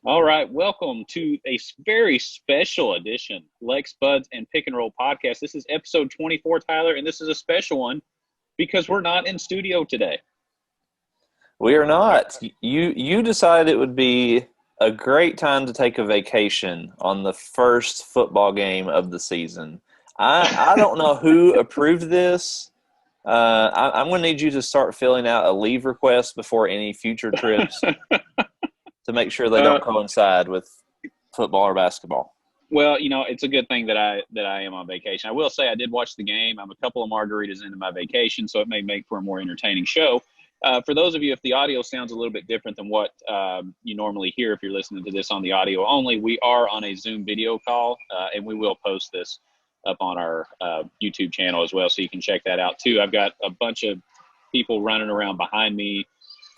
All right, welcome to a very special edition, Lex Buds and Pick and Roll podcast. This is episode 24, Tyler, and this is a special one because we're not in studio today. We are not. You decided it would be a great time to take a vacation on the first football game of the season. I don't know who approved this. I'm going to need you to start filling out a leave request before any future trips to make sure they Uh, don't coincide with football or basketball. well, it's a good thing that I am on vacation. I will say I did watch the game. I'm a couple of margaritas into my vacation, so it may make for a more entertaining show. For those of you, if the audio sounds a little bit different than what you normally hear if you're listening to this on the audio only, we are on a Zoom video call, and we will post this up on our YouTube channel as well, so you can check that out too. I've got a bunch of people running around behind me.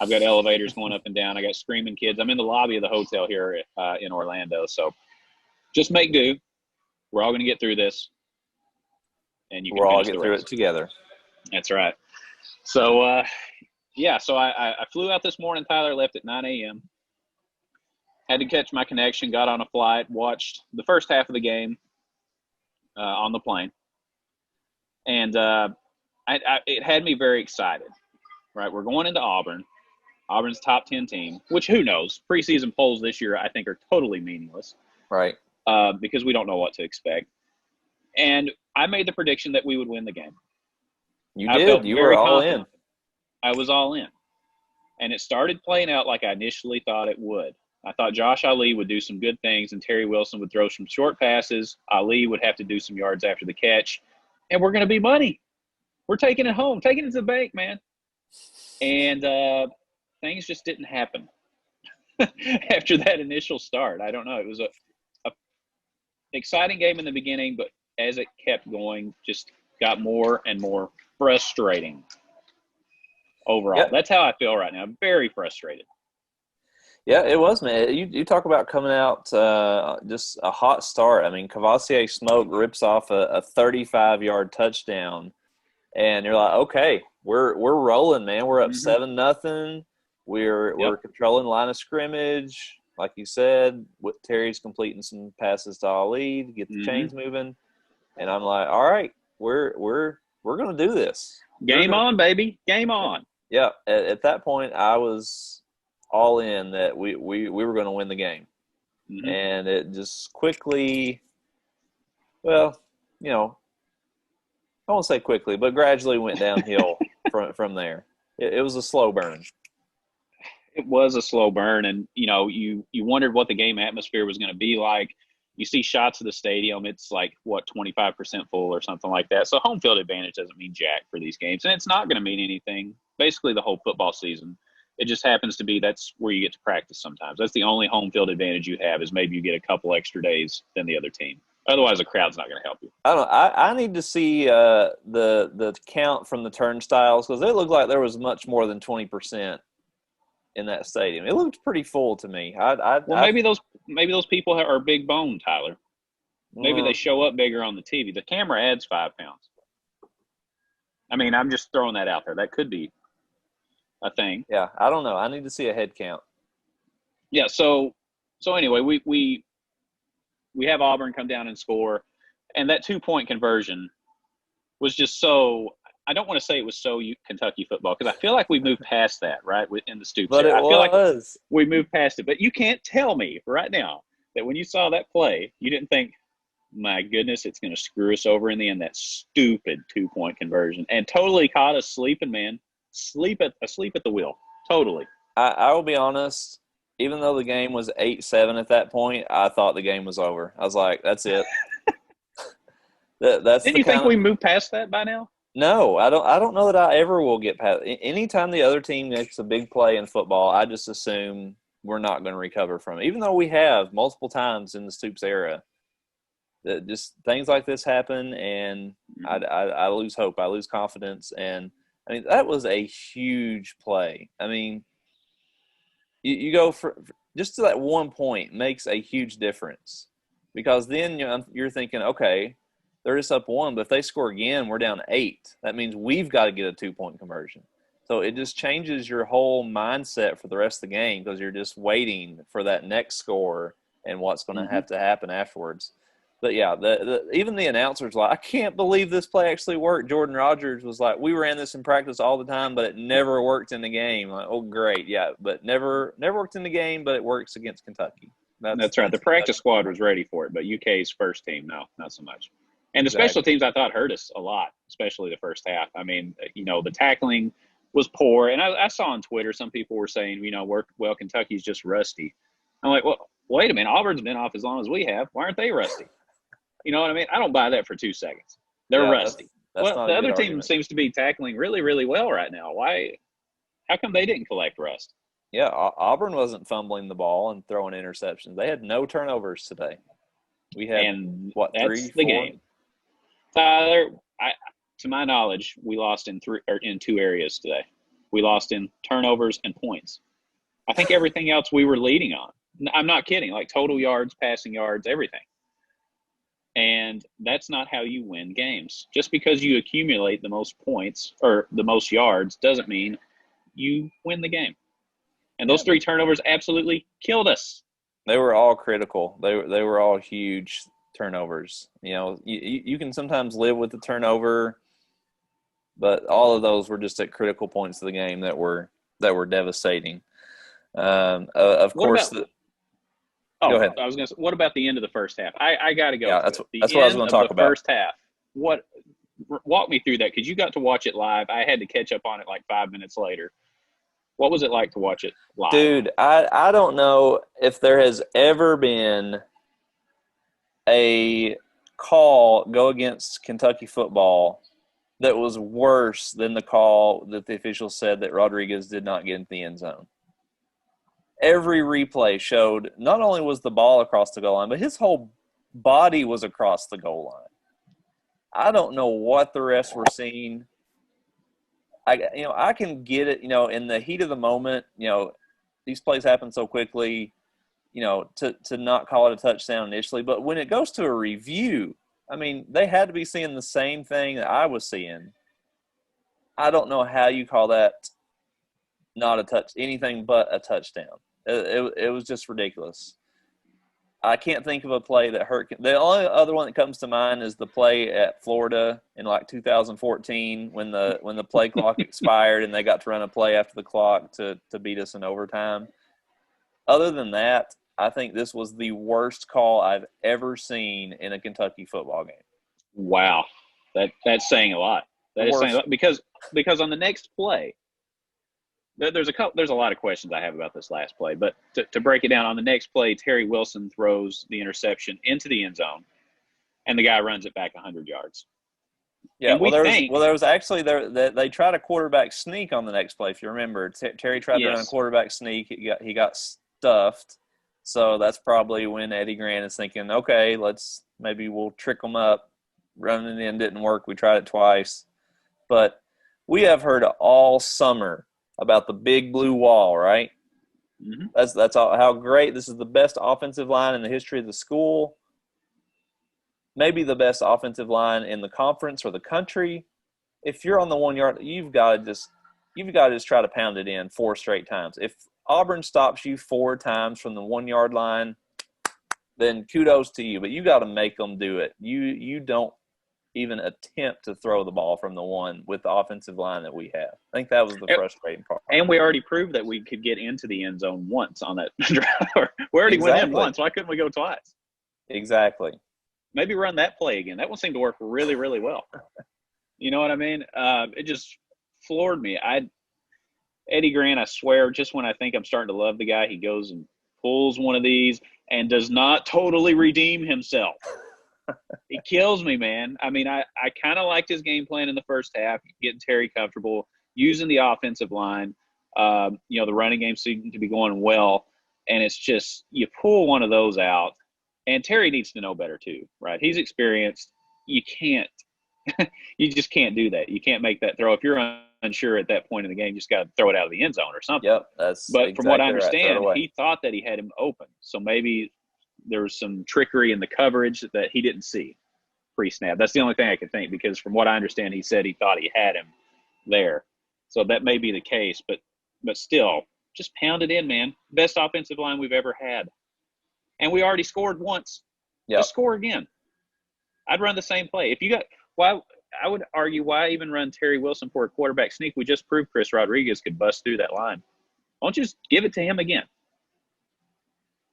I've got elevators going up and down. I got screaming kids. I'm in the lobby of the hotel here in Orlando, so just make do. We're all going to get through this, and you can We'll all finish get the through rest. it together. That's right. So, yeah, so I flew out this morning, Tyler, left at 9 a.m. Had to catch my connection, got on a flight, watched the first half of the game on the plane. And it had me very excited, right? We're going into Auburn. Auburn's top 10 team, which who knows? Preseason polls this year, I think, are totally meaningless Right. because we don't know what to expect. And I made the prediction that we would win the game. You I did. felt You were very all confident. in. I was all in. And it started playing out like I initially thought it would. I thought Josh Ali would do some good things and Terry Wilson would throw some short passes. Ali would have to do some yards after the catch. And we're going to be money. We're taking it home, taking it to the bank, man. And things just didn't happen after that initial start. I don't know. It was a exciting game in the beginning, but as it kept going, just got more and more frustrating overall. Yep. That's how I feel right now. I'm very frustrated. Yeah, it was, man. You talk about coming out just a hot start. I mean, Cavassier Smoke rips off a 35-yard touchdown, and you're like, okay, we're rolling, man. We're up Mm-hmm. 7-0. We're Yep. we're controlling line of scrimmage, like you said. With Terry's completing some passes to Ali to get the Mm-hmm. chains moving, and I'm like, all right, we're gonna do this. We're Game gonna, on, baby. Game on. yeah. At that point, I was all in that we were going to win the game. Mm-hmm. And it just quickly, well, I won't say quickly, but gradually went downhill from there. It was a slow burn. It was a slow burn, and you wondered what the game atmosphere was going to be like. You see shots of the stadium; it's like what 25% full or something like that. So home field advantage doesn't mean jack for these games, and it's not going to mean anything. Basically, the whole football season. It just happens to be that's where you get to practice sometimes. That's the only home field advantage you have is maybe you get a couple extra days than the other team. Otherwise, the crowd's not going to help you. I don't know. I need to see the count from the turnstiles because it looked like there was much more than 20% in that stadium. It looked pretty full to me. Well, maybe those people are big bone, Tyler. Maybe they uh, show up bigger on the TV. The camera adds 5 pounds. I mean, I'm just throwing that out there. That could be a thing. yeah, I don't know. I need to see a head count. Yeah. So anyway, we have Auburn come down and score, and that 2 point conversion was just so. I don't want to say it was so Kentucky football because I feel like we moved past that, right? In the Stoops But era, it I feel like was. we moved past it. But you can't tell me right now that when you saw that play, you didn't think, "My goodness, it's going to screw us over in the end." That stupid 2 point conversion and totally caught us sleeping, man. Asleep at the wheel. Totally. I will be honest. Even though the game was 8-7 at that point, I thought the game was over. I was like, "That's it." That's Didn't the you think kind of we moved past that by now? no. I don't know that I ever will get past. Anytime the other team makes a big play in football, I just assume we're not going to recover from it. Even though we have multiple times in the Stoops era, that just things like this happen, and I lose hope. I lose confidence, and I mean that was a huge play. I mean, you go for just to that 1 point makes a huge difference because then you're thinking, okay, they're just up one, but if they score again, we're down 8. That means we've got to get a 2 point conversion. So it just changes your whole mindset for the rest of the game because you're just waiting for that next score and what's going Mm-hmm. to happen afterwards. But yeah, even the announcers like, I can't believe this play actually worked. Jordan Rogers was like, we ran this in practice all the time, but it never worked in the game. Like, oh great, yeah, but never worked in the game, but it works against Kentucky. That's right. The practice squad was ready for it, but UK's first team, no, not so much. And the special Exactly. teams, I thought, hurt us a lot, especially the first half. I mean, the tackling was poor. And I saw on Twitter some people were saying, well, Kentucky's just rusty. I'm like, well, wait a minute. Auburn's been off as long as we have. Why aren't they rusty? You know what I mean? I don't buy that for 2 seconds. They're Yeah, rusty. that's Well, not the a good other team argument. seems to be tackling really, really well right now. Why? How come they didn't collect rust? Yeah, Auburn wasn't fumbling the ball and throwing interceptions. They had no turnovers today. We had And what, that's three, the four? game. Tyler, to my knowledge, we lost in 2 areas today. We lost in turnovers and points. I think everything else we were leading on. I'm not kidding. Like total yards, passing yards, everything. And that's not how you win games. Just because you accumulate the most points or the most yards doesn't mean you win the game. And those Yeah, 3 turnovers absolutely killed us. they were all critical. They were all huge turnovers. You can sometimes live with the turnover, but all of those were just at critical points of the game that were devastating. Of What course, about go Oh, ahead. I was going to say, what about the end of the first half? I got to go Yeah, to it. that's The what I was end going to of the talk about. first half. Walk me through that because you got to watch it live. I had to catch up on it like 5 minutes later. What was it like to watch it live? Dude, I don't know if there has ever been a call go against Kentucky football that was worse than the call that the officials said that Rodriguez did not get into the end zone. Every replay showed not only was the ball across the goal line, but his whole body was across the goal line. I don't know what the refs were seeing. I can get it, in the heat of the moment, these plays happen so quickly, to not call it a touchdown initially. But when it goes to a review, I mean, they had to be seeing the same thing that I was seeing. I don't know how you call that not a touch, anything but a touchdown. It was just ridiculous. I can't think of a play that hurt. The only other one that comes to mind is the play at Florida in like 2014 when the play clock expired and they got to run a play after the clock to beat us in overtime. Other than that, I think this was the worst call I've ever seen in a Kentucky football game. Wow, that's saying a lot. The That is saying a worst. lot because on the next play, there's a lot of questions I have about this last play. But to break it down, on the next play, Terry Wilson throws the interception into the end zone, and the guy runs it back 100 yards. Yeah, And well, we think, there was actually they tried a quarterback sneak on the next play. If you remember, Terry tried to run a yes, quarterback sneak. He got stuffed. So that's probably when Eddie Grant is thinking, okay, maybe we'll trick them up. Running in didn't work. We tried it twice, but we have heard all summer about the big blue wall, right? mm-hmm. That's all, how great this is, the best offensive line in the history of the school. Maybe the best offensive line in the conference or the country. If you're on the 1 yard, you've got to just try to pound it in 4 straight times. If Auburn stops you 4 times from the 1 yard line, then kudos to you. But you got to make them do it. You don't even attempt to throw the ball from the 1 with the offensive line that we have. I think that was the frustrating part. And we already proved that we could get into the end zone once on that drive. We already went in Exactly. once. Why couldn't we go twice? Exactly. Maybe run that play again. That one seemed to work really, really well. You know what I mean? It just floored me. Eddie Grant, I swear, just when I think I'm starting to love the guy, he goes and pulls one of these and does not totally redeem himself. He kills me, man. I mean, I kind of liked his game plan in the first half, getting Terry comfortable, using the offensive line. The running game seemed to be going well. And it's just, you pull one of those out, and Terry needs to know better too, right? He's experienced. You just can't do that. You can't make that throw. If you're unsure at that point in the game, you just got to throw it out of the end zone or something. Yep, that's But from what I exactly right. Throw it understand, away. he thought that he had him open. So maybe there was some trickery in the coverage that he didn't see pre-snap. That's the only thing I can think, because from what I understand, he said he thought he had him there. So that may be the case, but still, just pound it in, man. Best offensive line we've ever had. And we already scored once. Yep. Just score again. I'd run the same play. If you got why I would argue why even run Terry Wilson for a quarterback sneak? We just proved Chris Rodriguez could bust through that line. Why don't you just give it to him again?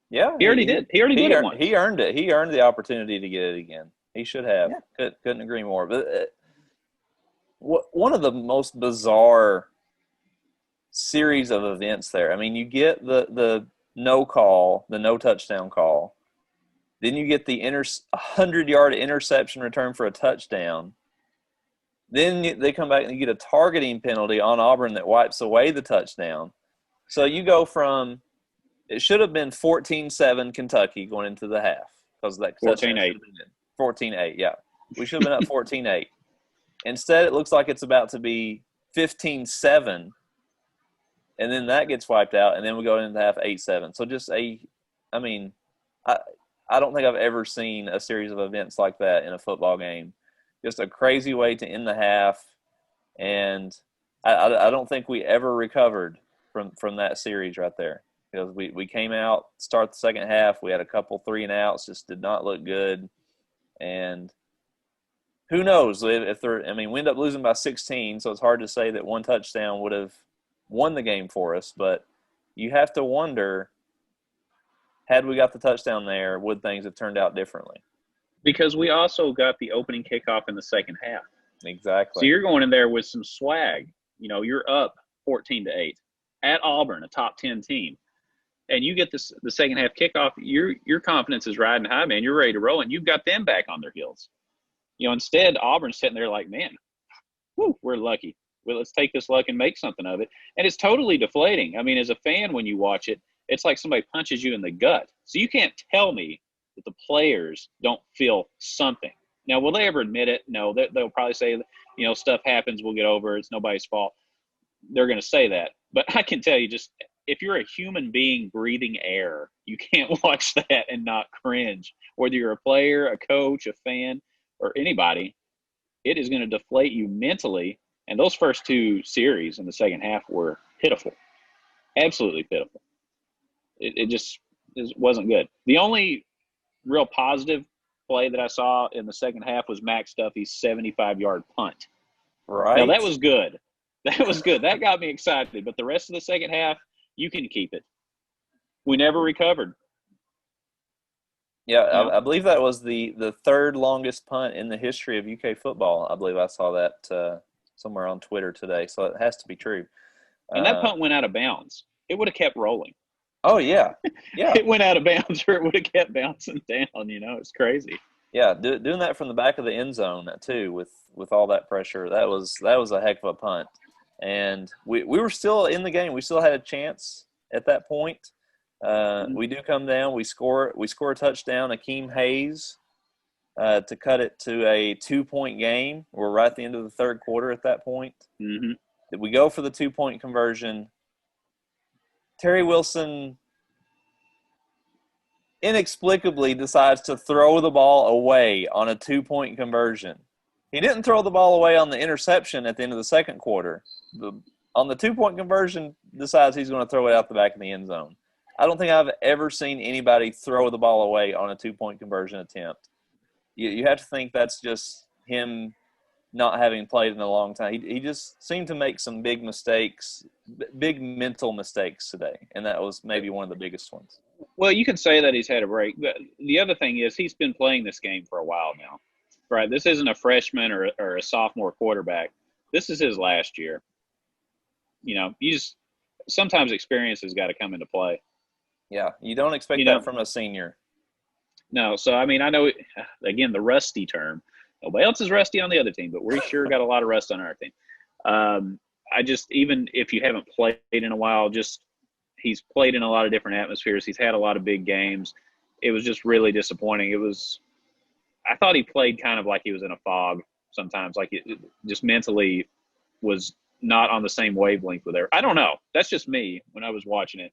Yeah, he already did. He already did it once. He earned it. He earned the opportunity to get it again. He should have. Yeah. Couldn't agree more. But one of the most bizarre series of events there. I mean, you get the no call, the no touchdown call. Then you get the 100-yard interception return for a touchdown. Then they come back and you get a targeting penalty on Auburn that wipes away the touchdown. So you go from it should have been 14-7 Kentucky going into the half because that 14-8. 14-8, yeah. We should have been up 14-8. Instead, it looks like it's about to be 15-7, and then that gets wiped out, and then we go into the half 8-7. So just I don't think I've ever seen a series of events like that in a football game. Just a crazy way to end the half, and I don't think we ever recovered from that series right there. Because we came out, start the second half, we had a couple 3-and-outs, just did not look good. And who knows if we end up losing by 16, so it's hard to say that one touchdown would have won the game for us. But you have to wonder, had we got the touchdown there, would things have turned out differently? Because we also got the opening kickoff in the second half. Exactly. So you're going in there with some swag. You're up 14-8 at Auburn, a top 10 team. And you get the second half kickoff, your confidence is riding high, man. You're ready to roll, and you've got them back on their heels. Instead, Auburn's sitting there like, man, we're lucky. Well, let's take this luck and make something of it. And it's totally deflating. I mean, as a fan, when you watch it, it's like somebody punches you in the gut. So you can't tell me that the players don't feel something. Now, will they ever admit it? No, they'll probably say, stuff happens, we'll get over it, it's nobody's fault. They're going to say that. But I can tell you, just if you're a human being breathing air, you can't watch that and not cringe. Whether you're a player, a coach, a fan, or anybody, it is going to deflate you mentally. And those first two series in the second half were pitiful, absolutely pitiful. It wasn't good. The only real positive play that I saw in the second half was Max Duffy's 75-yard punt. Right. Now, that was good. That was good. That got me excited. But the rest of the second half, you can keep it. We never recovered. Yeah, I believe that was the third longest punt in the history of UK football. I believe I saw that somewhere on Twitter today, so it has to be true. And that punt went out of bounds. It would have kept rolling. Oh, yeah. Yeah. It went out of bounds or it would have kept bouncing down, It's crazy. Yeah, doing that from the back of the end zone, too, with all that pressure, that was a heck of a punt. And we were still in the game. We still had a chance at that point. We do come down. We score a touchdown. Akeem Hayes to cut it to a 2-point game. We're right at the end of the third quarter at that point. Mm-hmm. We go for the 2-point conversion. Terry Wilson inexplicably decides to throw the ball away on a 2-point conversion. He didn't throw the ball away on the interception at the end of the second quarter. On the 2-point conversion, decides he's going to throw it out the back of the end zone. I don't think I've ever seen anybody throw the ball away on a 2-point conversion attempt. You have to think that's just him not having played in a long time. He just seemed to make some big mistakes, big mental mistakes today, and that was maybe one of the biggest ones. Well, you can say that he's had a break, but the other thing is he's been playing this game for a while now, right? This isn't a freshman or a sophomore quarterback. This is his last year. Sometimes experience has got to come into play. Yeah, you don't expect that from a senior. No, so, I know, again, the rusty term. Nobody else is rusty on the other team, but we sure got a lot of rust on our team. Even if you haven't played in a while, he's played in a lot of different atmospheres. He's had a lot of big games. It was just really disappointing. I thought he played kind of like he was in a fog sometimes, like it just mentally was not on the same wavelength with I don't know. That's just me when I was watching it.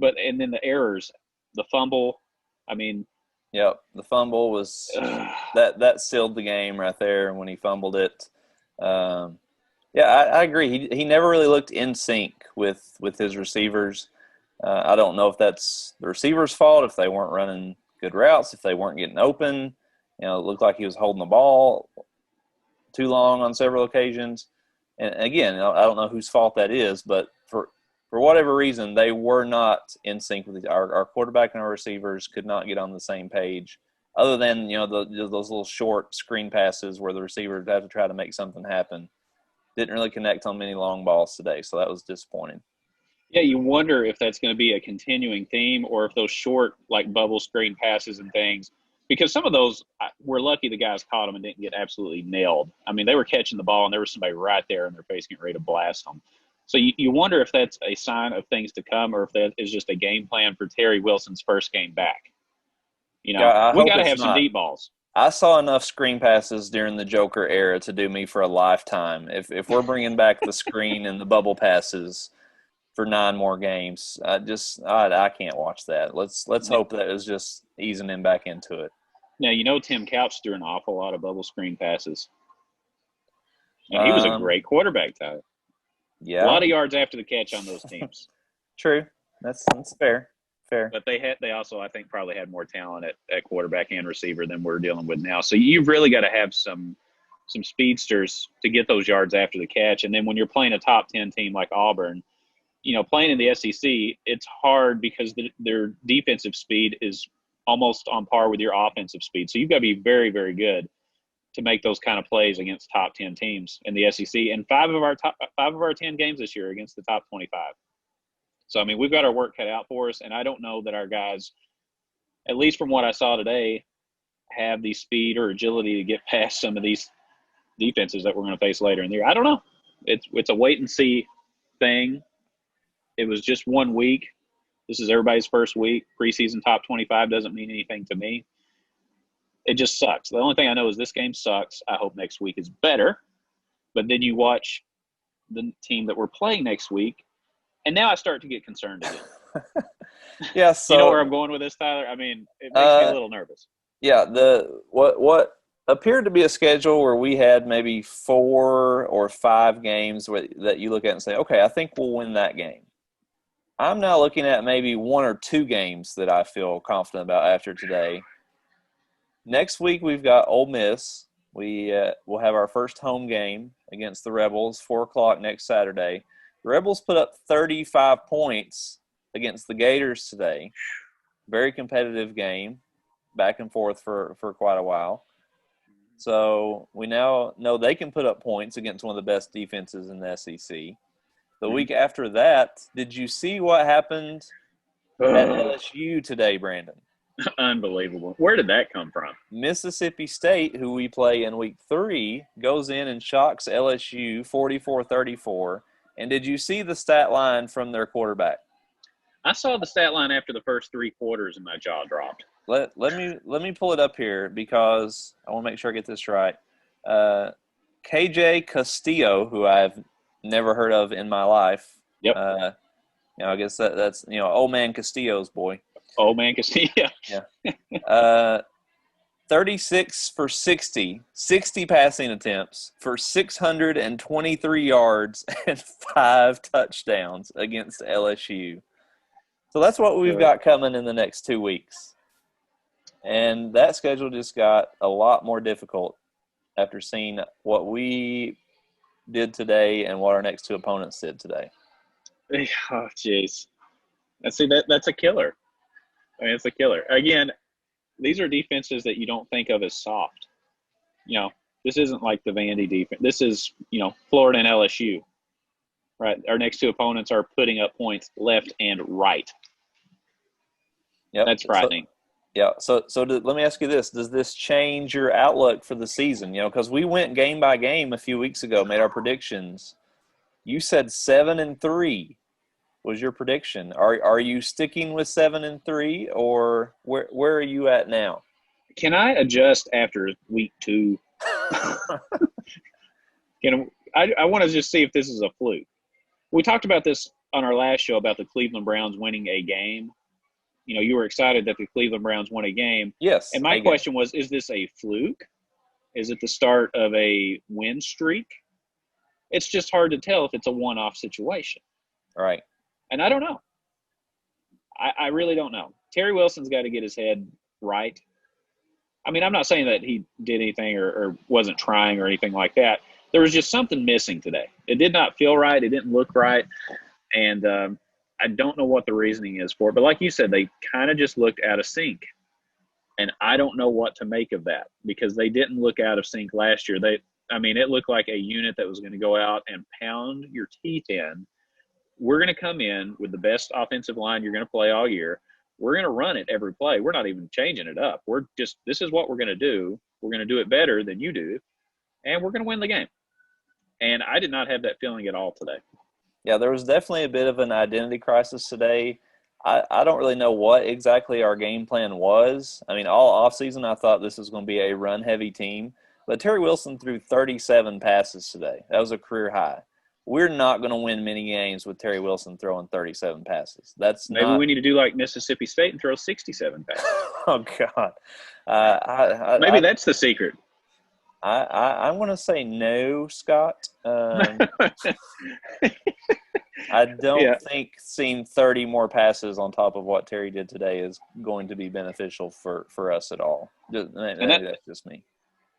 And then the errors, the fumble, Yep, the fumble was that sealed the game right there when he fumbled it. Yeah, I agree. He never really looked in sync with his receivers. I don't know if that's the receiver's fault, if they weren't running good routes, if they weren't getting open. It looked like he was holding the ball too long on several occasions. And again, I don't know whose fault that is, but for whatever reason, they were not in sync with our quarterback and our receivers could not get on the same page. Other than those little short screen passes where the receivers have to try to make something happen, didn't really connect on many long balls today, so that was disappointing. Yeah, you wonder if that's going to be a continuing theme or if those short, like bubble screen passes and things, because some of those, we're lucky the guys caught them and didn't get absolutely nailed. I mean, they were catching the ball and there was somebody right there in their face getting ready to blast them. So you wonder if that's a sign of things to come or if that is just a game plan for Terry Wilson's first game back. Yeah, I We hope got to it's have some not. deep balls. I saw enough screen passes during the Joker era to do me for a lifetime. If we're bringing back the screen and the bubble passes for 9 more games, I can't watch that. Let's hope that is just easing him back into it. Now, Tim Couch threw an awful lot of bubble screen passes, and he was a Um, great quarterback, Tyler. A yeah, lot of yards after the catch on those teams. true. That's fair. Fair. But they also, I think, probably had more talent at quarterback and receiver than we're dealing with now. So you've really got to have some speedsters to get those yards after the catch. And then when you're playing a top 10 team like Auburn, playing in the SEC, it's hard because their defensive speed is almost on par with your offensive speed. So you've got to be very, very good to make those kind of plays against top 10 teams in the SEC. And five of our 10 games this year against the top 25. So, I mean, we've got our work cut out for us, and I don't know that our guys, at least from what I saw today, have the speed or agility to get past some of these defenses that we're going to face later in the year. I don't know. It's a wait and see thing. It was just 1 week. This is everybody's first week. Preseason top 25 doesn't mean anything to me. It just sucks. The only thing I know is this game sucks. I hope next week is better. But then you watch the team that we're playing next week, and now I start to get concerned again. Yeah, so you know where I'm going with this, Tyler? I mean, it makes me a little nervous. Yeah, what appeared to be a schedule where we had maybe 4 or 5 games that you look at and say, okay, I think we'll win that game. I'm now looking at maybe 1 or 2 games that I feel confident about after today. Next week we've got Ole Miss. We'll have our first home game against the Rebels, 4:00 next Saturday. The Rebels put up 35 points against the Gators today. Very competitive game, back and forth for quite a while. So we now know they can put up points against one of the best defenses in the SEC. The week after that, did you see what happened at LSU today, Brandon? Unbelievable. Where did that come from? Mississippi State, who we play in week 3, goes in and shocks LSU 44-34. And did you see the stat line from their quarterback? I saw the stat line after the first 3 quarters and my jaw dropped. Let me pull it up here because I want to make sure I get this right. KJ Castillo, who I've never heard of in my life. Yep. I guess that's old man Castillo's boy. Old man Castillo. Yeah. 36 for 60 passing attempts for 623 yards and 5 touchdowns against LSU. So that's what we've got coming in the next 2 weeks. And that schedule just got a lot more difficult after seeing what we did today and what our next 2 opponents did today. Oh, jeez. See, that's a killer. I mean, it's a killer. Again, these are defenses that you don't think of as soft. This isn't like the Vandy defense. This is, Florida and LSU. Right? Our next 2 opponents are putting up points left and right. Yep. That's frightening. So let me ask you this. Does this change your outlook for the season? Because we went game by game a few weeks ago, made our predictions. You said 7-3 was your prediction. Are you sticking with 7-3, or where are you at now? Can I adjust after week 2? I want to just see if this is a fluke. We talked about this on our last show about the Cleveland Browns winning a game. You were excited that the Cleveland Browns won a game. Yes. And my question was, is this a fluke? Is it the start of a win streak? It's just hard to tell if it's a one-off situation. Right. And I don't know. I really don't know. Terry Wilson's got to get his head right. I mean, I'm not saying that he did anything or wasn't trying or anything like that. There was just something missing today. It did not feel right. It didn't look right. And I don't know what the reasoning is for it. But like you said, they kind of just looked out of sync. And I don't know what to make of that because they didn't look out of sync last year. It looked like a unit that was going to go out and pound your teeth in. We're going to come in with the best offensive line you're going to play all year. We're going to run it every play. We're not even changing it up. This is what we're going to do. We're going to do it better than you do, and we're going to win the game. And I did not have that feeling at all today. Yeah, there was definitely a bit of an identity crisis today. I don't really know what exactly our game plan was. I mean, all offseason I thought this was going to be a run-heavy team. But Terry Wilson threw 37 passes today. That was a career high. We're not going to win many games with Terry Wilson throwing 37 passes. Maybe we need to do like Mississippi State and throw 67 passes. Oh, God. Maybe that's the secret. I'm going to say no, Scott. I don't think seeing 30 more passes on top of what Terry did today is going to be beneficial for us at all. Maybe that's just me.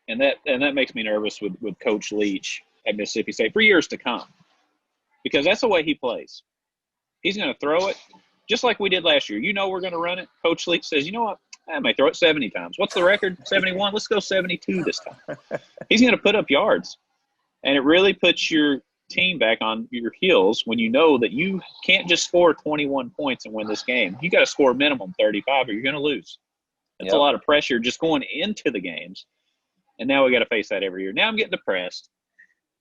And that makes me nervous with Coach Leach at Mississippi State for years to come, because that's the way he plays. He's going to throw it just like we did last year. We're going to run it. Coach Leach says, you know what? I may throw it 70 times. What's the record? 71. Let's go 72 this time. He's going to put up yards, and it really puts your team back on your heels when you know that you can't just score 21 points and win this game. You got to score minimum 35 or you're going to lose. That's a lot of pressure just going into the games. And now we got to face that every year. Now I'm getting depressed.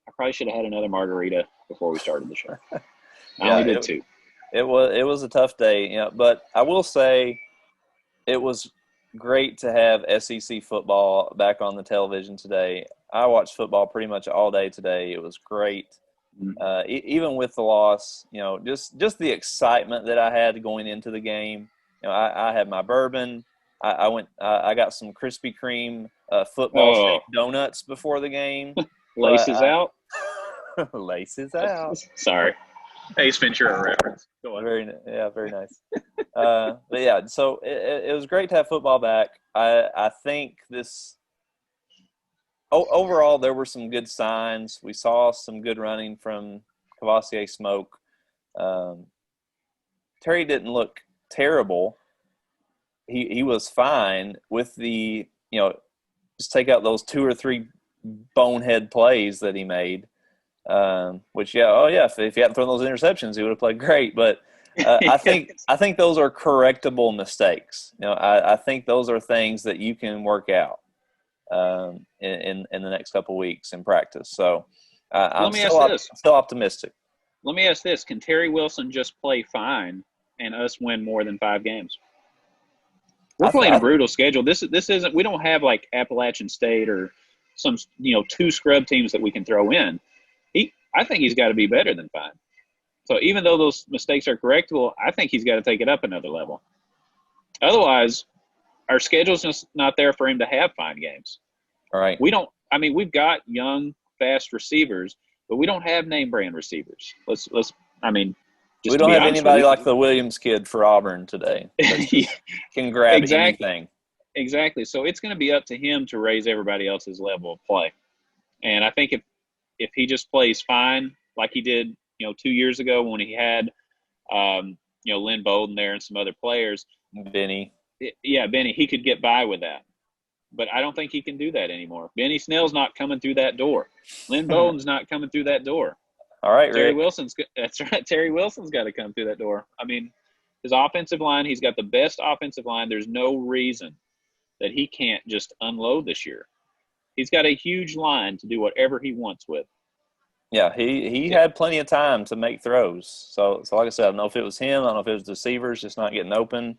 I probably should have had another margarita before we started the show. I only did two. It was a tough day, but I will say it was great to have SEC football back on the television today. I watched football pretty much all day today. It was great. Even with the loss, just the excitement that I had going into the game. I had my bourbon. I got some Krispy Kreme football-shaped donuts before the game. Laces out? Laces out. Sorry. Ace Ventura reference. Go on. Very nice. But yeah, so it was great to have football back. I think this overall there were some good signs. We saw some good running from Cavassier Smoke. Terry didn't look terrible. He was fine with the, just take out those 2 or 3 bonehead plays that he made. Which, if he hadn't thrown those interceptions, he would have played great. But I think those are correctable mistakes. I think those are things that you can work out in the next couple of weeks in practice. So I'm still optimistic. Let me ask this: can Terry Wilson just play fine and us win more than 5 games? We're playing a brutal schedule. This isn't. We don't have like Appalachian State or some 2 scrub teams that we can throw in. I think he's got to be better than 5. So even though those mistakes are correctable, I think he's got to take it up another level. Otherwise, our schedule's just not there for him to have 5 games. All right. We've got young, fast receivers, but we don't have name brand receivers. We don't have anybody like the Williams kid for Auburn today that can grab anything. Exactly. So it's going to be up to him to raise everybody else's level of play. And I think if he just plays fine like he did, 2 years ago when he had, Lynn Bolden there and some other players. Benny, he could get by with that. But I don't think he can do that anymore. Benny Snell's not coming through that door. Lynn Bolden's not coming through that door. All right, Terry Wilson's – that's right. Terry Wilson's got to come through that door. I mean, his offensive line, he's got the best offensive line. There's no reason that he can't just unload this year. He's got a huge line to do whatever he wants with. Yeah, he had plenty of time to make throws. So like I said, I don't know if it was him. I don't know if it was the receivers just not getting open.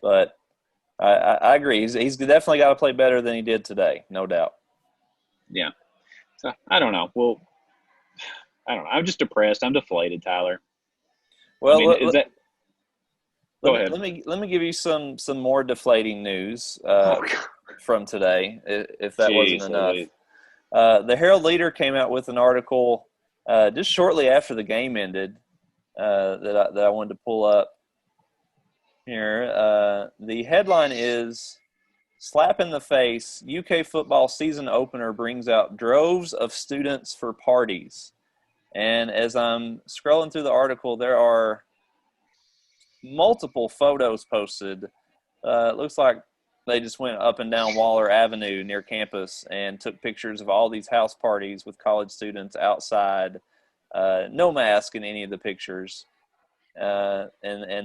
But I agree. He's definitely got to play better than he did today, no doubt. Yeah. So I don't know. Well, I don't know. I'm just depressed. I'm deflated, Tyler. Well, Go ahead. Let me give you some more deflating news from today, if that wasn't enough. The Herald Leader came out with an article just shortly after the game ended, that I wanted to pull up here. The headline is "Slap in the Face: UK Football Season Opener Brings Out Droves of Students for Parties." And as I'm scrolling through the article, there are multiple photos posted. It looks like they just went up and down Waller Avenue near campus and took pictures of all these house parties with college students outside. No mask in any of the pictures. And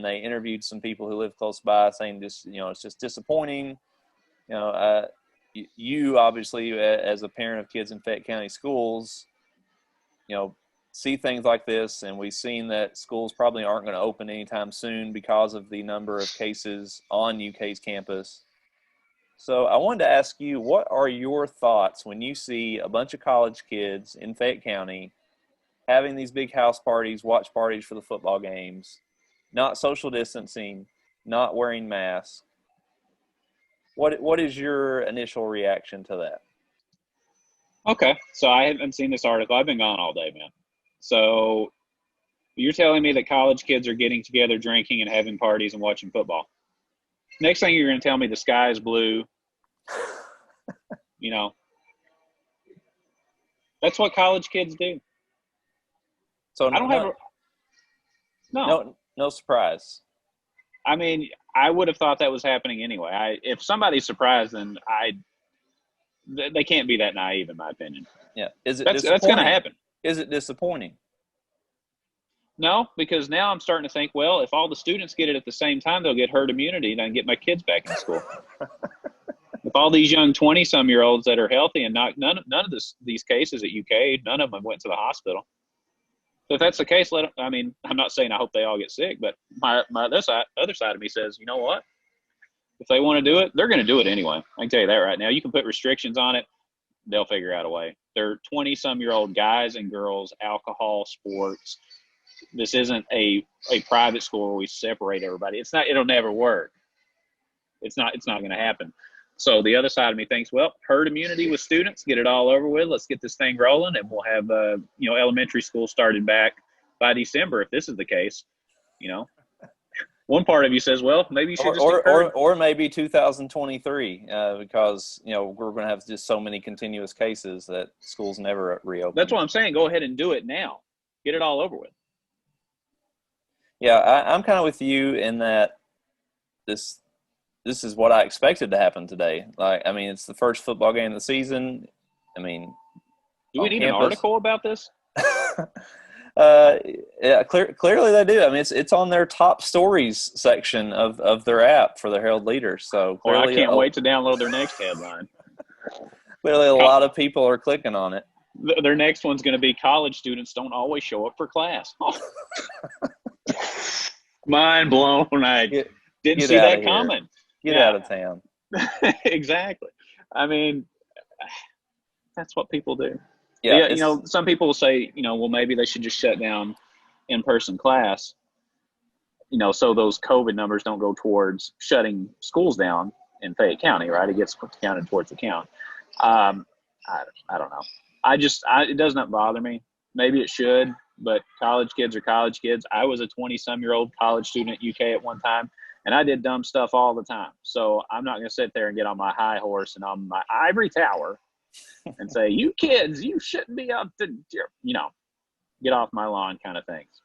they interviewed some people who live close by, saying just, it's just disappointing. You obviously, as a parent of kids in Fayette County schools, see things like this, and we've seen that schools probably aren't going to open anytime soon because of the number of cases on UK's campus. So I wanted to ask you, what are your thoughts when you see a bunch of college kids in Fayette County having these big house parties, watch parties for the football games, not social distancing, not wearing masks? What is your initial reaction to that? Okay, so I haven't seen this article. I've been gone all day, man. So you're telling me that college kids are getting together, drinking, and having parties and watching football. Next thing you're going to tell me the sky is blue. That's what college kids do. So I don't have no surprise. I mean, I would have thought that was happening anyway. If somebody's surprised, then they can't be that naive, in my opinion. Yeah, is it that's going to happen? Is it disappointing? No, because now I'm starting to think, well, if all the students get it at the same time, they'll get herd immunity, and I can get my kids back in school. With all these young 20-some-year-olds that are healthy and none of these cases at UK, none of them went to the hospital. So if that's the case, I'm not saying I hope they all get sick, but my other side of me says, you know what? If they want to do it, they're going to do it anyway. I can tell you that right now. You can put restrictions on it. They'll figure out a way. They're 20-some-year-old guys and girls, alcohol, sports. This isn't a private school where we separate everybody. It'll never work. It's not going to happen. So the other side of me thinks, well, herd immunity with students, get it all over with. Let's get this thing rolling, and we'll have elementary school started back by December if this is the case. One part of you says, well, maybe you should or maybe 2023 because we're going to have just so many continuous cases that schools never reopen. That's what I'm saying. Go ahead and do it now. Get it all over with. Yeah, I'm kind of with you in that this is what I expected to happen today. It's the first football game of the season. Do we need an article about this? Yeah, clearly they do. It's on their top stories section of their app for the Herald Leader. So clearly, I can't wait to download their next headline. Clearly, a lot of people are clicking on it. Their next one's going to be college students don't always show up for class. Mind blown. I didn't see that coming. Get out of town. Exactly. That's what people do. Yeah, some people will say, well, maybe they should just shut down in-person class, so those COVID numbers don't go towards shutting schools down in Fayette County, right? It gets counted towards the count. I don't know. It does not bother me. Maybe it should, but college kids are college kids. I was a 20-some-year-old college student at UK at one time, and I did dumb stuff all the time. So I'm not going to sit there and get on my high horse and on my ivory tower and say, you kids, you shouldn't be up to, get off my lawn kind of things.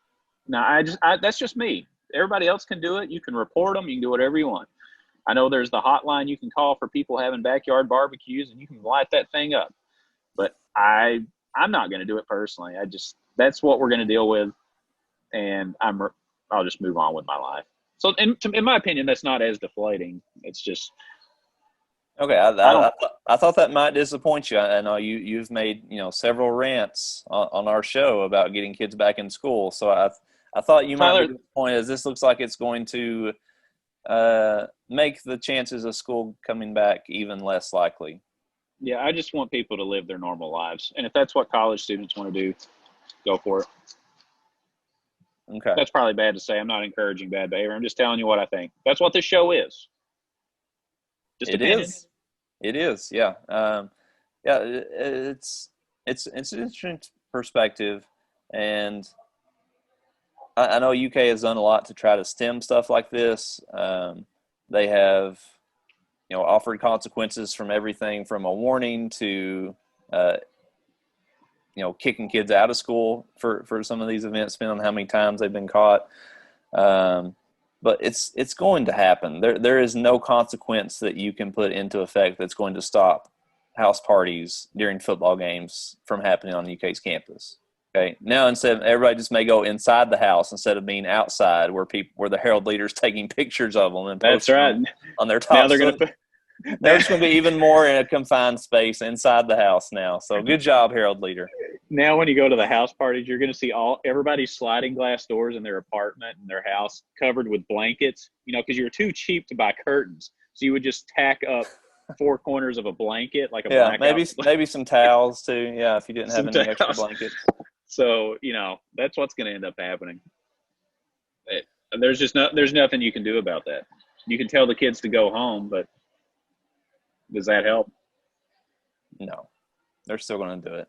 Now, that's just me. Everybody else can do it. You can report them. You can do whatever you want. I know there's the hotline you can call for people having backyard barbecues, and you can light that thing up. But I'm not going to do it personally. That's what we're going to deal with, and I'll just move on with my life. So, in my opinion, that's not as deflating. It's just okay. I thought that might disappoint you. I know you've made several rants on our show about getting kids back in school. So I thought you might be disappointed, as this looks like it's going to make the chances of school coming back even less likely. Yeah, I just want people to live their normal lives, and if that's what college students want to do, go for it. Okay. That's probably bad to say. I'm not encouraging bad behavior. I'm just telling you what I think. That's what this show is. Just opinion. It is. Yeah. It's an interesting perspective. And I know UK has done a lot to try to stem stuff like this. They have, offered consequences from everything from a warning to, kicking kids out of school for some of these events, depending on how many times they've been caught. But it's going to happen. There is no consequence that you can put into effect that's going to stop house parties during football games from happening on the UK's campus. Okay. Now instead, everybody just may go inside the house instead of being outside, where the Herald leaders taking pictures of them and posting them on their top. Now they're going to there's going to be even more in a confined space inside the house now. So good job, Herald leader. Now when you go to the house parties, you're going to see everybody's sliding glass doors in their apartment and their house covered with blankets, because you were too cheap to buy curtains. So you would just tack up 4 corners of a blanket, like a blackout. maybe some towels too. Yeah, if you didn't have any extra blankets. So, that's what's going to end up happening. There's nothing you can do about that. You can tell the kids to go home, but does that help? No, they're still going to do it.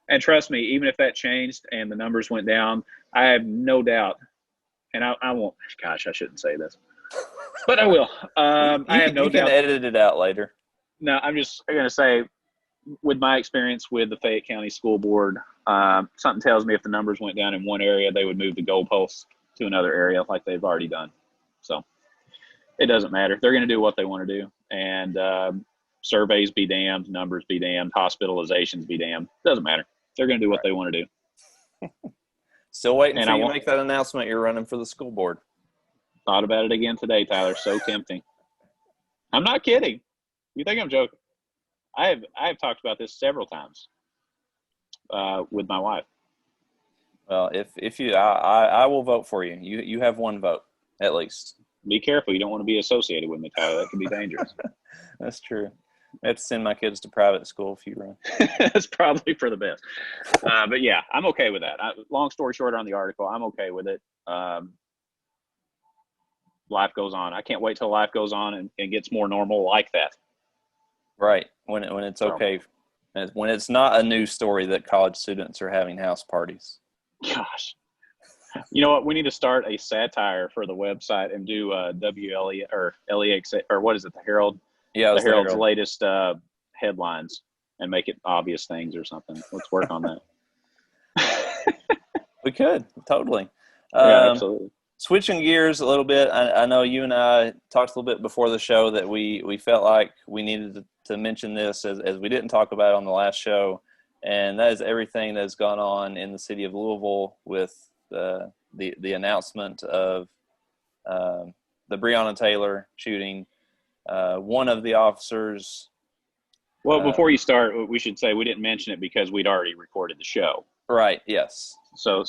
And trust me, even if that changed and the numbers went down, I have no doubt, and I won't, gosh, I shouldn't say this, but I will. I have no doubt. You can edit it out later. No, I'm just going to say, with my experience with the Fayette County School Board, something tells me if the numbers went down in one area, they would move the goalposts to another area like they've already done. So it doesn't matter. They're going to do what they want to do. And surveys be damned, numbers be damned, hospitalizations be damned. Doesn't matter. They're going to do what they want to do. Still waiting for you to make that announcement you're running for the school board. Thought about it again today, Tyler. So tempting. I'm not kidding. You think I'm joking? I have talked about this several times with my wife. Well, if you, I will vote for you. You have one vote at least. Be careful. You don't want to be associated with me, Tyler. That could be dangerous. That's true. I have to send my kids to private school if you run. That's probably for the best. But yeah, I'm okay with that. Long story short on the article, I'm okay with it. Life goes on. I can't wait till life goes on and gets more normal like that. Right. When it's okay. When it's not a news story that college students are having house parties. Gosh. You know what? We need to start a satire for the website and do WLE or LEX or what is it? The Herald. Yeah, the Herald's latest headlines and make it obvious things or something. Let's work on that. We could totally. Yeah, absolutely. Switching gears a little bit, I know you and I talked a little bit before the show that we felt like we needed to mention this as we didn't talk about it on the last show, and that is everything that's gone on in the city of Louisville with the announcement of the Breonna Taylor shooting. One of the officers. Well, before you start, we should say we didn't mention it because we'd already recorded the show. Right. Yes. So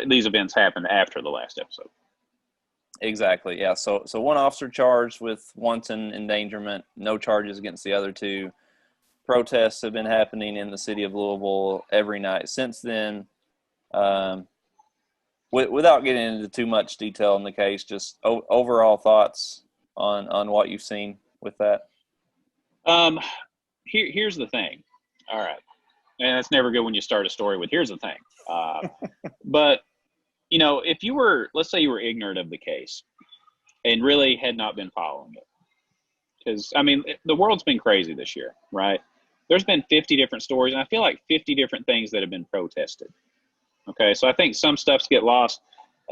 these events happened after the last episode. Exactly. Yeah. So one officer charged with wanton endangerment. No charges against the other two. Protests have been happening in the city of Louisville every night since then. Without getting into too much detail in the case, just overall thoughts on what you've seen with that. Here's the thing. All right. And it's never good when you start a story with, here's the thing. But, if you were, let's say you were ignorant of the case and really had not been following it. Because, the world's been crazy this year, right? There's been 50 different stories, and I feel like 50 different things that have been protested. Okay, so I think some stuffs get lost,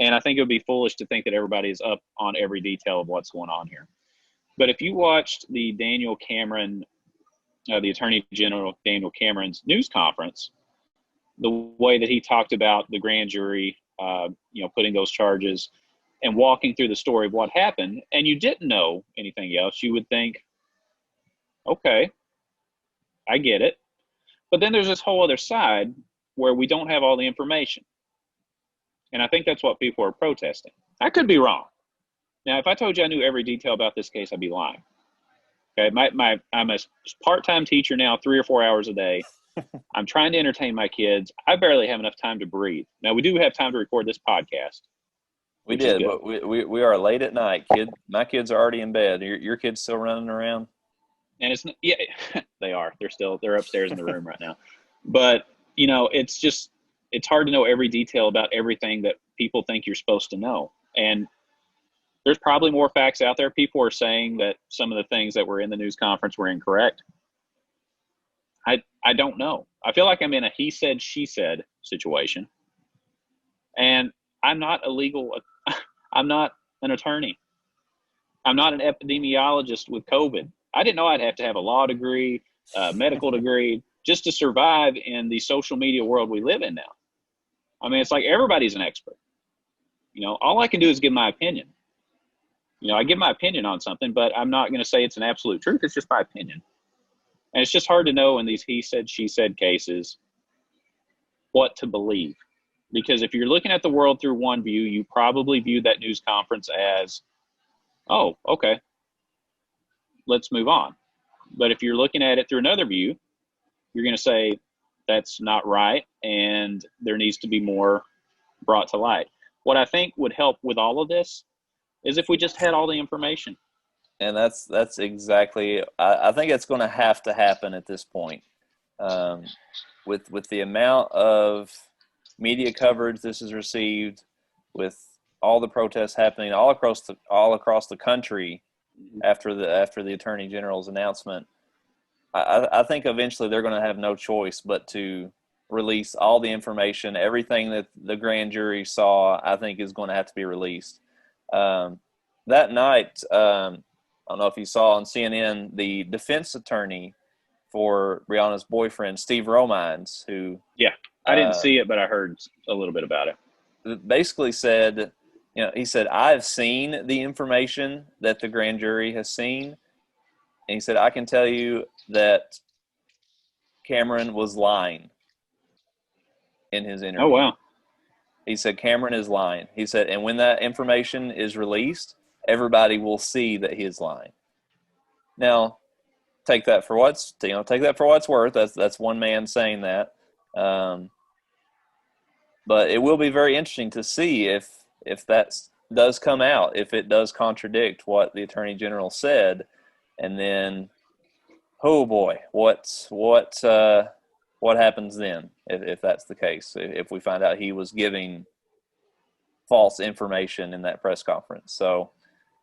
and I think it would be foolish to think that everybody is up on every detail of what's going on here. But if you watched the Daniel Cameron, the Attorney General Daniel Cameron's news conference, the way that he talked about the grand jury, putting those charges and walking through the story of what happened, and you didn't know anything else, you would think, okay, I get it. But then there's this whole other side where we don't have all the information. And I think that's what people are protesting. I could be wrong. Now, if I told you I knew every detail about this case, I'd be lying. Okay, I'm a part-time teacher now, 3 or 4 hours a day. I'm trying to entertain my kids. I barely have enough time to breathe. Now, we do have time to record this podcast. We did, but we are late at night. My kids are already in bed. Your kids still running around? And they are. They're upstairs in the room right now. But, it's just, it's hard to know every detail about everything that people think you're supposed to know. And there's probably more facts out there. People are saying that some of the things that were in the news conference were incorrect. I don't know. I feel like I'm in a he said, she said situation. And I'm not a legal, I'm not an attorney. I'm not an epidemiologist with COVID. I didn't know I'd have to have a law degree, a medical degree, just to survive in the social media world we live in now. I mean, it's like everybody's an expert. All I can do is give my opinion. I give my opinion on something, but I'm not going to say it's an absolute truth. It's just my opinion. And it's just hard to know in these he said, she said cases what to believe. Because if you're looking at the world through one view, you probably view that news conference as, oh, okay, let's move on. But if you're looking at it through another view, you're going to say that's not right and there needs to be more brought to light. What I think would help with all of this is if we just had all the information. And that's exactly, I think it's going to happen at this point. With the amount of media coverage this has received, with all the protests happening all across the country after the Attorney General's announcement, I think eventually they're going to have no choice but to release all the information. Everything that the grand jury saw, I think, is going to have to be released. That night, I don't know if you saw on CNN, the defense attorney for Breonna's boyfriend, Steve Romines, who I didn't see it, but I heard a little bit about it. Basically said, he said, I've seen the information that the grand jury has seen. And he said, I can tell you that Cameron was lying in his interview. Oh, wow. He said, Cameron is lying. He said, and when that information is released, everybody will see that he is lying. Now, take that for what's worth. That's one man saying that. But it will be very interesting to see if that does come out, if it does contradict what the Attorney General said, and then, oh boy, what happens then if that's the case? If we find out he was giving false information in that press conference. So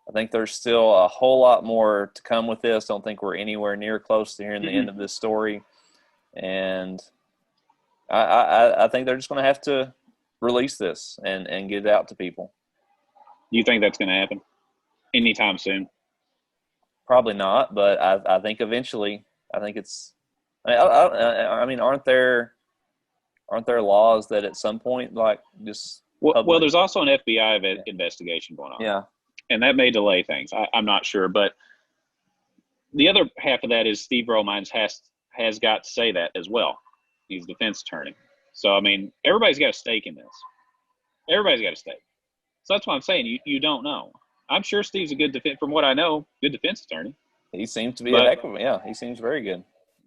I think there's still a whole lot more to come with this. Don't think we're anywhere near close to hearing the end of this story. And I think they're just going to have to release this and get it out to people. Do you think that's going to happen anytime soon? Probably not, but I think eventually. I think it's. I mean, aren't there laws that at some point, like, just well, there's also an FBI investigation going on. Yeah, and that may delay things. I'm not sure, but the other half of that is Steve Romines has got to say that as well. He's a defense attorney, so I mean, everybody's got a stake in this. Everybody's got a stake. So that's why I'm saying you don't know. I'm sure Steve's a good from what I know, good defense attorney. He seems to be a heck of a, yeah. He seems very good.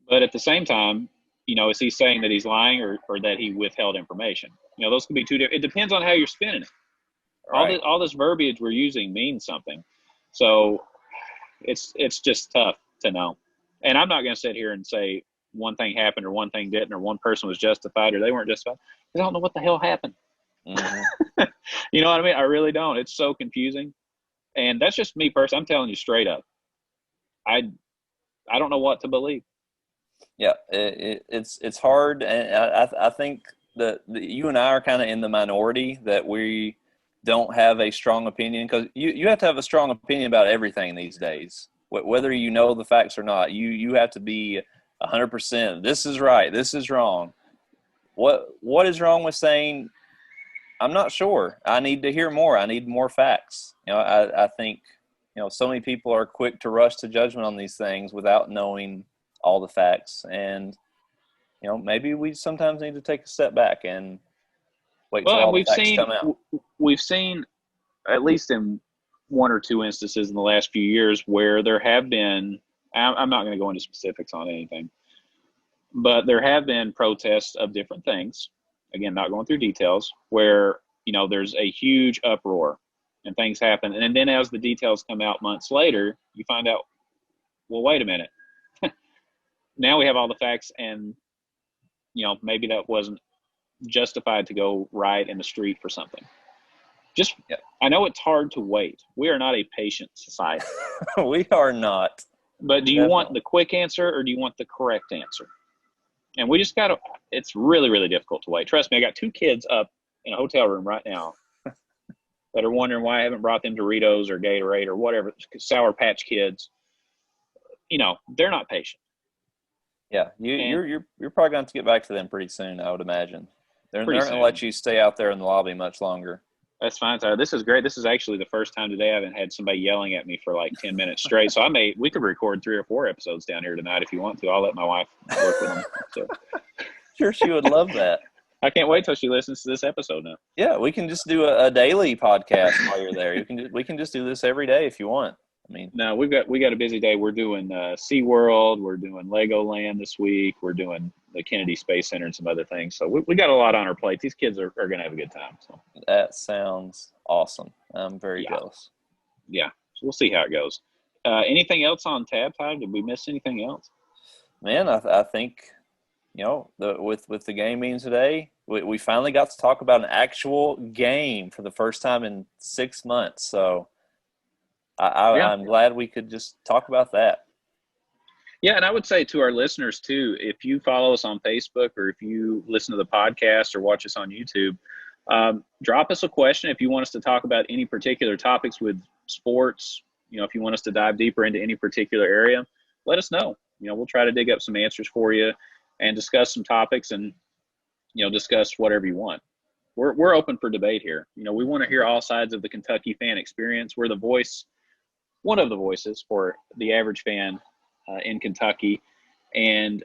But at the same time, is he saying that he's lying or that he withheld information? Those could be two different. It depends on how you're spinning it. Right. All this verbiage we're using means something. So it's just tough to know. And I'm not going to sit here and say one thing happened or one thing didn't or one person was justified or they weren't justified. I don't know what the hell happened. Mm-hmm. You know what I mean? I really don't. It's so confusing. And that's just me personally. I'm telling you straight up. I don't know what to believe. Yeah, it's hard, and I think that you and I are kind of in the minority that we don't have a strong opinion, because you have to have a strong opinion about everything these days, whether you know the facts or not. You have to be 100%. This is right. This is wrong. What is wrong with saying, I'm not sure. I need to hear more. I need more facts. I think so many people are quick to rush to judgment on these things without knowing all the facts, and maybe we sometimes need to take a step back and wait till all the facts come out. We've seen, at least in one or two instances in the last few years, where there have been, I'm not going to go into specifics on anything, but there have been protests of different things, again, not going through details, where there's a huge uproar and things happen, and then as the details come out months later, you find out, well, wait a minute. Now we have all the facts, and maybe that wasn't justified to go right in the street for something. Just, Yeah. I know it's hard to wait. We are not a patient society. We are not. But do you want the quick answer or do you want the correct answer? And we just got to – it's really, really difficult to wait. Trust me, I got 2 kids up in a hotel room right now that are wondering why I haven't brought them Doritos or Gatorade or whatever, Sour Patch Kids. You know, they're not patient. Yeah, you're probably going to have to get back to them pretty soon, I would imagine. They're not going to let you stay out there in the lobby much longer. That's fine, Tyler. This is great. This is actually the first time today I haven't had somebody yelling at me for like 10 minutes straight. So we could record 3 or 4 episodes down here tonight if you want to. I'll let my wife work with them. So. Sure, she would love that. I can't wait till she listens to this episode now. Yeah, we can just do a daily podcast while you're there. We can just do this every day if you want. I mean, no, we got a busy day. We're doing SeaWorld. We're doing Legoland this week. We're doing the Kennedy Space Center and some other things. So we got a lot on our plate. These kids are going to have a good time. So that sounds awesome. I'm very jealous. Yeah, so we'll see how it goes. Anything else on tab, Ty? Did we miss anything else? Man, I think, you know, with the game being today, we finally got to talk about an actual game for the first time in 6 months. So I'm glad we could just talk about that. Yeah, and I would say to our listeners too, if you follow us on Facebook or if you listen to the podcast or watch us on YouTube, drop us a question if you want us to talk about any particular topics with sports. You know, if you want us to dive deeper into any particular area, let us know. You know, we'll try to dig up some answers for you and discuss some topics and, you know, discuss whatever you want. We're open for debate here. You know, we want to hear all sides of the Kentucky fan experience. We're the voice, one of the voices for the average fan in Kentucky, and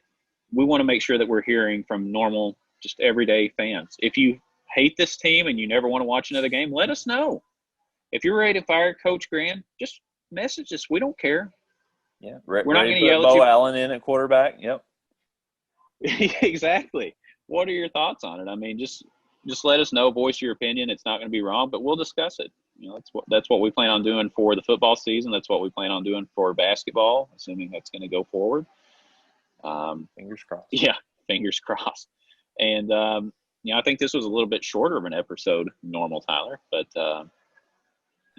we want to make sure that we're hearing from normal, just everyday fans. If you hate this team and you never want to watch another game, let us know. If you're ready to fire Coach Grant, just message us. We don't care. Yeah, we're not going to yell at Bo you. Allen in at quarterback. Yep. Exactly. What are your thoughts on it? I mean, just let us know. Voice your opinion. It's not going to be wrong, but we'll discuss it. You know, that's what we plan on doing for the football season. That's what we plan on doing for basketball, assuming that's going to go forward. Fingers crossed. Yeah, fingers crossed. And you know, I think this was a little bit shorter of an episode than normal, Tyler, but it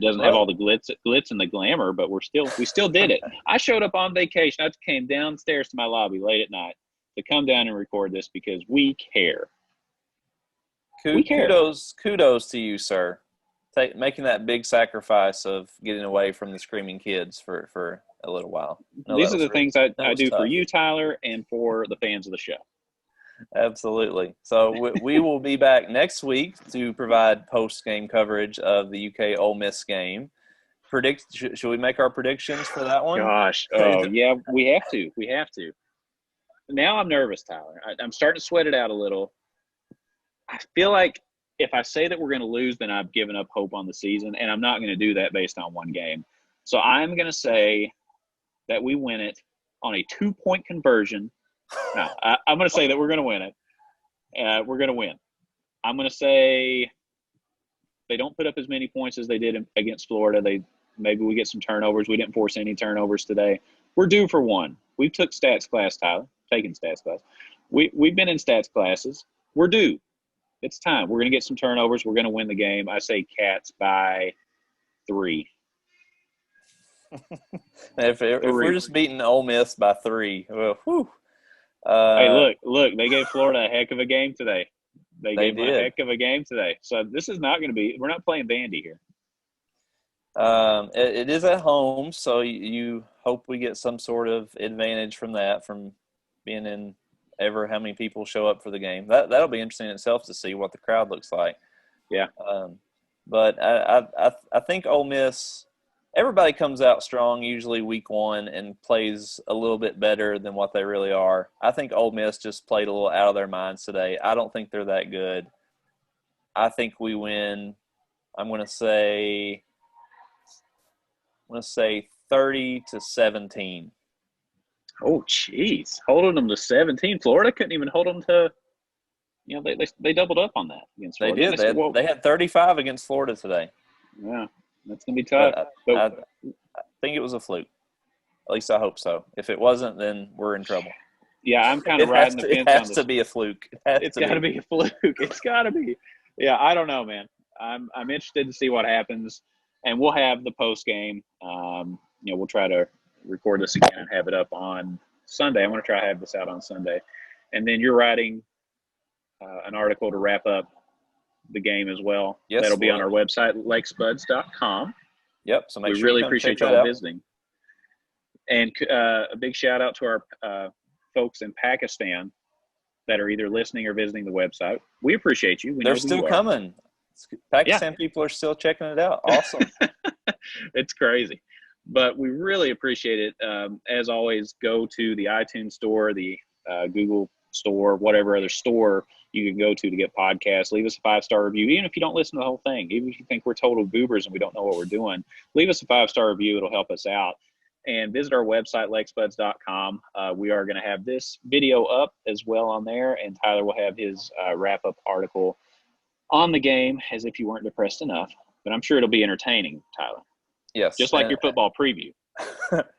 doesn't have all the glitz and the glamour. But we still did it. I showed up on vacation. I came downstairs to my lobby late at night to come down and record this because we care. Kudos to you, sir. Making that big sacrifice of getting away from the screaming kids for a little while. These are the things I do for you, Tyler, and for the fans of the show. Absolutely. So we will be back next week to provide post-game coverage of the UK Ole Miss game. Should we make our predictions for that one? Gosh. Oh, yeah, we have to. We have to. Now I'm nervous, Tyler. I'm starting to sweat it out a little. I feel like if I say that we're going to lose, then I've given up hope on the season, and I'm not going to do that based on one game. So I'm going to say that we win it on a 2-point conversion. No, I'm going to say that we're going to win it. We're going to win. I'm going to say they don't put up as many points as they did against Florida. Maybe we get some turnovers. We didn't force any turnovers today. We're due for one. We took stats class, Tyler. Taking stats class. We've been in stats classes. We're due. It's time. We're going to get some turnovers. We're going to win the game. I say Cats by 3. If we're just beating Ole Miss by 3, well, whew. Hey, look! They gave Florida a heck of a game today. They gave them a heck of a game today. So this is not going to be – we're not playing Vandy here. It is at home, so you hope we get some sort of advantage from that, from being in ever how many people show up for the game. That'll be interesting in itself to see what the crowd looks like. Yeah. But I think Ole Miss – everybody comes out strong usually week 1 and plays a little bit better than what they really are. I think Ole Miss just played a little out of their minds today. I don't think they're that good. I think we win. I'm going to say 30-17. Oh, jeez. Holding them to 17. Florida couldn't even hold them to – you know, they doubled up on that against Florida. They did. They had 35 against Florida today. Yeah, that's going to be tough. I think it was a fluke. At least I hope so. If it wasn't, then we're in trouble. Yeah, I'm kind of riding the It fence on has this. to be a fluke. It's got to be a fluke. It's got to be. Yeah, I don't know, man. I'm interested to see what happens, and we'll have the post game. We'll try to record this again and have it up on Sunday. I'm going to try to have this out on Sunday, and then you're writing an article to wrap up the game as well. Yes, that'll be on our website, lakesbuds.com. Yep. So make we sure really you come appreciate check y'all that out. visiting, and a big shout out to our folks in Pakistan that are either listening or visiting the website. We appreciate you. They're still coming. Pakistan people are still checking it out. Awesome. It's crazy. But we really appreciate it. As always, go to the iTunes store, the Google store, whatever other store you can go to get podcasts. Leave us a 5-star review. Even if you don't listen to the whole thing, even if you think we're total goobers and we don't know what we're doing, leave us a 5-star review. It'll help us out. And visit our website, lakesbuds.com. We are going to have this video up as well on there, and Tyler will have his wrap-up article on the game, as if you weren't depressed enough. But I'm sure it'll be entertaining, Tyler. Yes. Just like your football preview.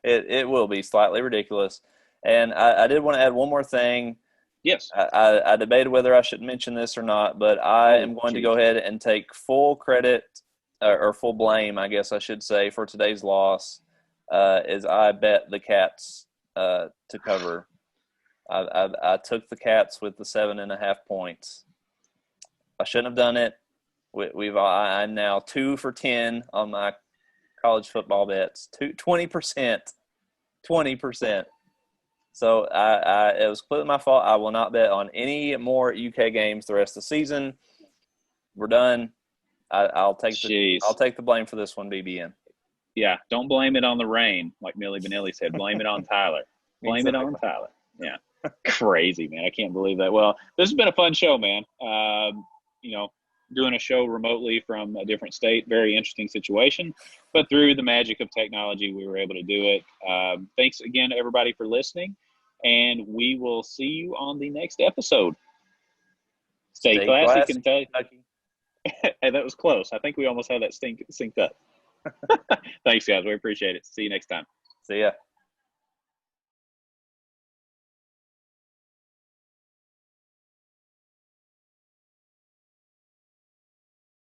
It will be slightly ridiculous. And I did want to add one more thing. Yes. I debated whether I should mention this or not, but I am going to go ahead and take full credit or full blame, I guess I should say, for today's loss. Is I bet the Cats to cover. I took the Cats with the 7.5 points. I shouldn't have done it. I'm now 2 for 10 on my college football bets. 20%. So it was completely my fault. I will not bet on any more UK games the rest of the season. We're done. I'll take the blame for this one, BBN. Yeah, don't blame it on the rain, like Millie Vanilli said. Blame it on Tyler. Blame it on Tyler. Yeah, crazy, man. I can't believe that. Well, this has been a fun show, man. Doing a show remotely from a different state, very interesting situation. But through the magic of technology, we were able to do it. Thanks again to everybody for listening, and we will see you on the next episode. Stay classy, Kentucky. Hey, that was close. I think we almost had that synced up. Thanks, guys. We appreciate it. See you next time. See ya.